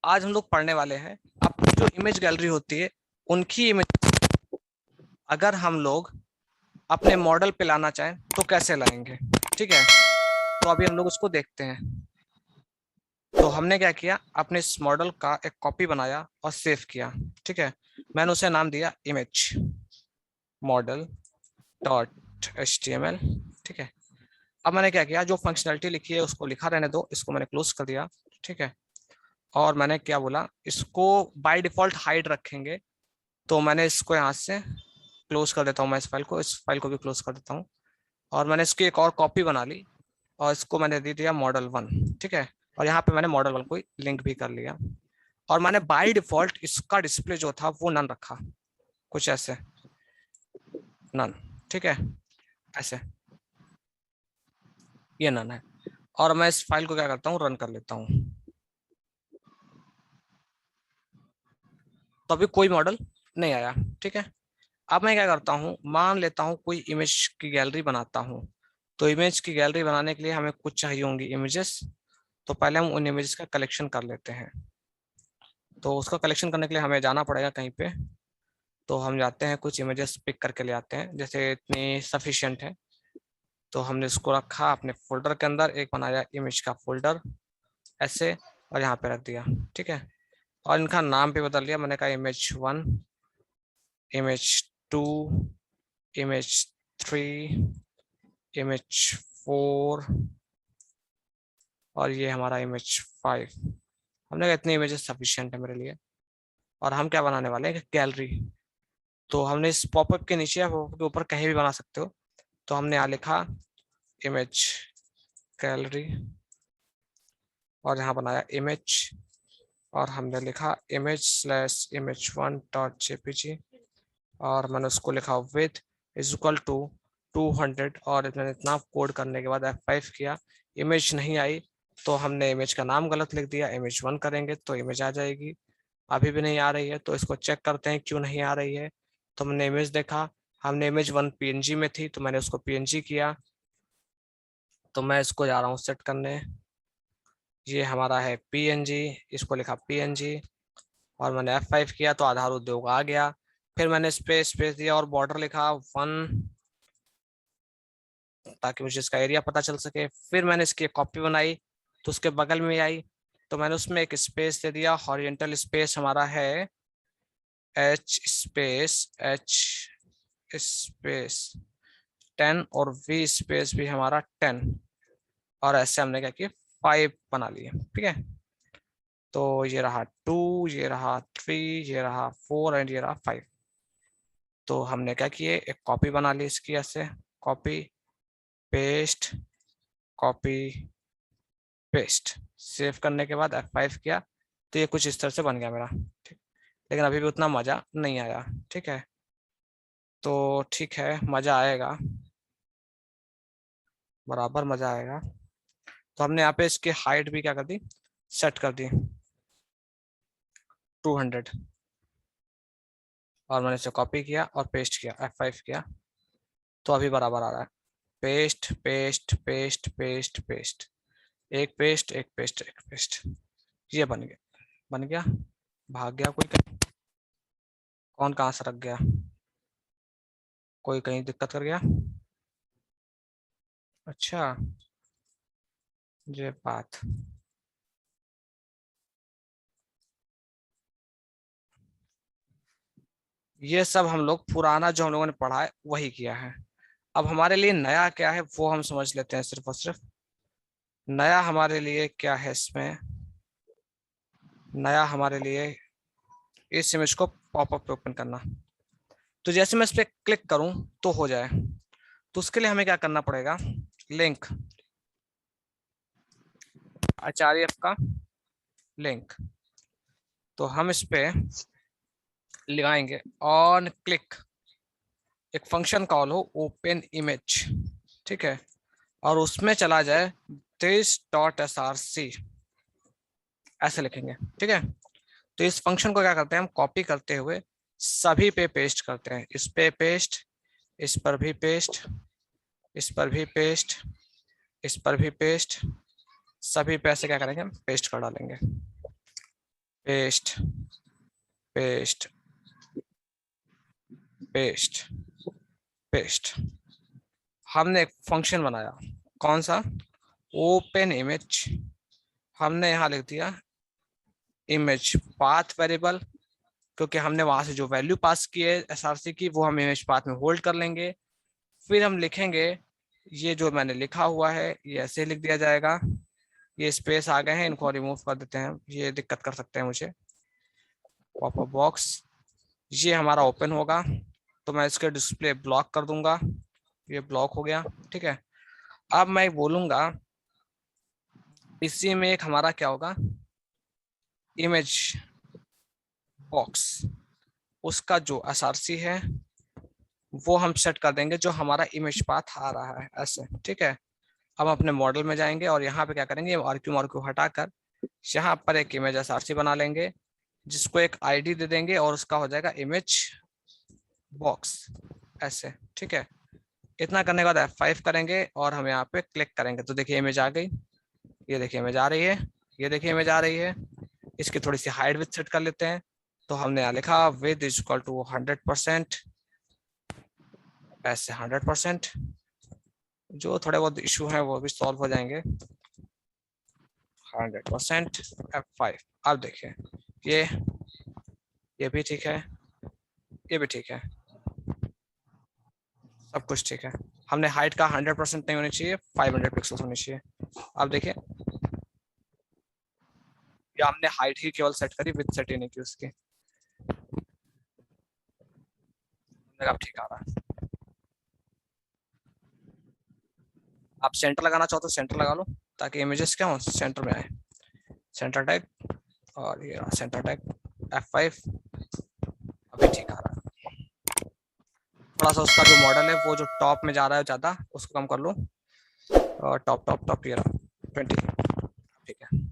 आज हम लोग पढ़ने वाले हैं अपनी जो इमेज गैलरी होती है उनकी इमेज अगर हम लोग अपने मॉडल पे लाना चाहें तो कैसे लाएंगे। ठीक है, तो अभी हम लोग उसको देखते हैं। तो हमने क्या किया, अपने इस मॉडल का एक कॉपी बनाया और सेव किया। ठीक है, मैंने उसे नाम दिया इमेज मॉडल डॉट HTML। ठीक है, अब मैंने क्या किया, जो फंक्शनलिटी लिखी है उसको लिखा रहने दो, इसको मैंने क्लोज कर दिया। ठीक है, और मैंने क्या बोला, इसको बाय डिफॉल्ट हाइड रखेंगे, तो मैंने इसको यहाँ से क्लोज कर देता हूँ। मैं इस फाइल को भी क्लोज कर देता हूँ। और मैंने इसकी एक और कॉपी बना ली और इसको मैंने दे दिया मॉडल 1। ठीक है, और यहाँ पे मैंने मॉडल 1 को लिंक भी कर लिया। और मैंने बाय डिफॉल्ट इसका डिस्प्ले जो था वो नन रखा, कुछ ऐसे नन। ठीक है, ऐसे ये नन है। और मैं इस फाइल को क्या करता हूँ, रन कर लेता हूँ। तो अभी कोई मॉडल नहीं आया। ठीक है, अब मैं क्या करता हूँ, मान लेता हूँ कोई इमेज की गैलरी बनाता हूँ। तो इमेज की गैलरी बनाने के लिए हमें कुछ चाहिए होंगी इमेजेस। तो पहले हम उन इमेजेस का कलेक्शन कर लेते हैं। तो उसका कलेक्शन करने के लिए हमें जाना पड़ेगा कहीं पे। तो हम जाते हैं, कुछ इमेजेस पिक करके ले आते हैं, जैसे इतनी सफिशिएंट है। तो हमने इसको रखा अपने फोल्डर के अंदर, एक बनाया इमेज का फोल्डर ऐसे, और यहाँ पे रख दिया। ठीक है, और इनका नाम भी बदल लिया। मैंने कहा इमेज 1, इमेज 2, इमेज 3, इमेज 4, और ये हमारा इमेज 5। हमने कहा इतनी इमेजेस सफिशिएंट है मेरे लिए। और हम क्या बनाने वाले हैं, गैलरी। तो हमने इस पॉपअप के नीचे या पॉपअप के ऊपर कहीं भी बना सकते हो। तो हमने यहाँ लिखा इमेज गैलरी, और यहाँ बनाया इमेज, और हमने लिखा image/image1.jpg, और मैंने उसको लिखा विथ इज इक्वल टू 200। और मैंने इतना कोड करने के बाद F5 किया, इमेज नहीं आई। तो हमने इमेज का नाम गलत लिख दिया, इमेज 1 करेंगे तो इमेज आ जाएगी। अभी भी नहीं आ रही है, तो इसको चेक करते हैं क्यों नहीं आ रही है। तो हमने इमेज देखा, हमने इमेज 1 PNG में थी, तो मैंने उसको PNG किया। तो मैं इसको जा रहा हूँ सेट करने। ये हमारा है PNG, इसको लिखा PNG, और मैंने F5 किया तो आधार उद्योग आ गया। फिर मैंने स्पेस स्पेस दिया और बॉर्डर लिखा 1, ताकि मुझे इसका एरिया पता चल सके। फिर मैंने इसकी कॉपी बनाई, तो उसके बगल में आई, तो मैंने उसमें एक स्पेस दे दिया। हॉरिजेंटल स्पेस हमारा है H स्पेस 10, और V स्पेस भी हमारा 10। और ऐसे हमने क्या किया, 5 बना लिए। ठीक है, तो ये रहा 2, ये रहा 3, ये रहा 4, एंड ये रहा 5। तो हमने क्या किए, एक कॉपी बना ली इसकी ऐसे, copy paste, copy paste. Save करने के बाद F5 किया, तो ये कुछ इस तरह से बन गया मेरा। ठीक, लेकिन अभी भी उतना मजा नहीं आया। ठीक है, तो ठीक है, मजा आएगा, बराबर मजा आएगा। तो हमने यहाँ पे इसकी हाइट भी क्या कर दी, सेट कर दी 200। और मैंने इसे कॉपी किया और पेस्ट किया, F5 किया, तो अभी बराबर आ रहा है। Paste paste paste paste paste, एक पेस्ट एक पेस्ट एक पेस्ट, ये बन गया, बन गया। भाग गया कोई कहीं, कौन कहाँ से रख गया, कोई कहीं दिक्कत कर गया। अच्छा, ये बात। ये सब हम लोग पुराना जो हम लोगों ने पढ़ा है वही किया है। अब हमारे लिए नया क्या है वो हम समझ लेते हैं, सिर्फ और सिर्फ नया हमारे लिए क्या है इसमें। नया हमारे लिए इस इमेज को पॉपअप पे ओपन करना। तो जैसे मैं इस पर क्लिक करूं तो हो जाए, तो उसके लिए हमें क्या करना पड़ेगा, लिंक, आचार्य का लिंक। तो हम इस पे लगाएंगे ऑन क्लिक, एक फंक्शन कॉल हो ओपन इमेज। ठीक है, और उसमें चला जाए this.src, ऐसे लिखेंगे। ठीक है, तो इस फंक्शन को क्या करते हैं, हम कॉपी करते हुए सभी पे पेस्ट करते हैं। इस पे पेस्ट, इस पर भी पेस्ट, इस पर भी पेस्ट, इस पर भी पेस्ट, सभी पे ऐसे क्या करेंगे, हम पेस्ट कर डालेंगे। Paste paste paste paste. हमने एक फंक्शन बनाया, कौन सा, ओपन इमेज। हमने यहाँ लिख दिया इमेज पाथ वेरिएबल, क्योंकि हमने वहां से जो वैल्यू पास की है एसआरसी की वो हम इमेज पाथ में होल्ड कर लेंगे। फिर हम लिखेंगे, ये जो मैंने लिखा हुआ है ये ऐसे लिख दिया जाएगा। ये स्पेस आ गए हैं, इनको रिमूव कर देते हैं, ये दिक्कत कर सकते हैं मुझे। पॉपअप बॉक्स, ये हमारा ओपन होगा तो मैं इसके डिस्प्ले ब्लॉक कर दूंगा, ये ब्लॉक हो गया। ठीक है, अब मैं बोलूंगा इसी में एक हमारा क्या होगा, इमेज बॉक्स, उसका जो एसआरसी है वो हम सेट कर देंगे जो हमारा इमेज पाथ आ रहा है ऐसे। ठीक है, अब अपने मॉडल में जाएंगे और यहाँ पे क्या करेंगे, आरक्यू मार्क्यू हटाकर यहाँ पर एक इमेज एसआरसी बना लेंगे, जिसको एक आईडी दे देंगे और उसका हो जाएगा इमेज बॉक्स ऐसे। ठीक है, इतना करने के बाद F5 करेंगे और हम यहाँ पे क्लिक करेंगे तो देखिए इमेज आ गई, ये देखिए इमेज आ रही है, ये देखिए इमेज आ रही है। इसकी थोड़ी सी हाइट विड्थ सेट कर लेते हैं, तो हमने यहाँ लिखा विद इज इक्वल टू 100%, ऐसे 100%। जो थोड़े बहुत इशू हैं वो भी सॉल्व हो जाएंगे। 100% F5। अब देखिए ये भी ठीक है, ये भी ठीक है, सब कुछ ठीक है। हमने हाइट का 100% नहीं होनी चाहिए, 500 पिक्सल्स होनी चाहिए। अब देखिए या हमने हाइट ही केवल सेट करी, विथ सेट ही नहीं की उसकी। अब ठीक आ रहा है। आप सेंटर लगाना चाहो तो सेंटर लगा लो, ताकि इमेजेस क्या हो सेंटर में आए। सेंटर टैग और ये सेंटर टैग F5। अभी ठीक आ रहा है। थोड़ा सा उसका जो मॉडल है वो जो टॉप में जा रहा है ज्यादा, उसको कम कर लो। और टॉप टॉप टॉप ये रहा 20। ठीक है।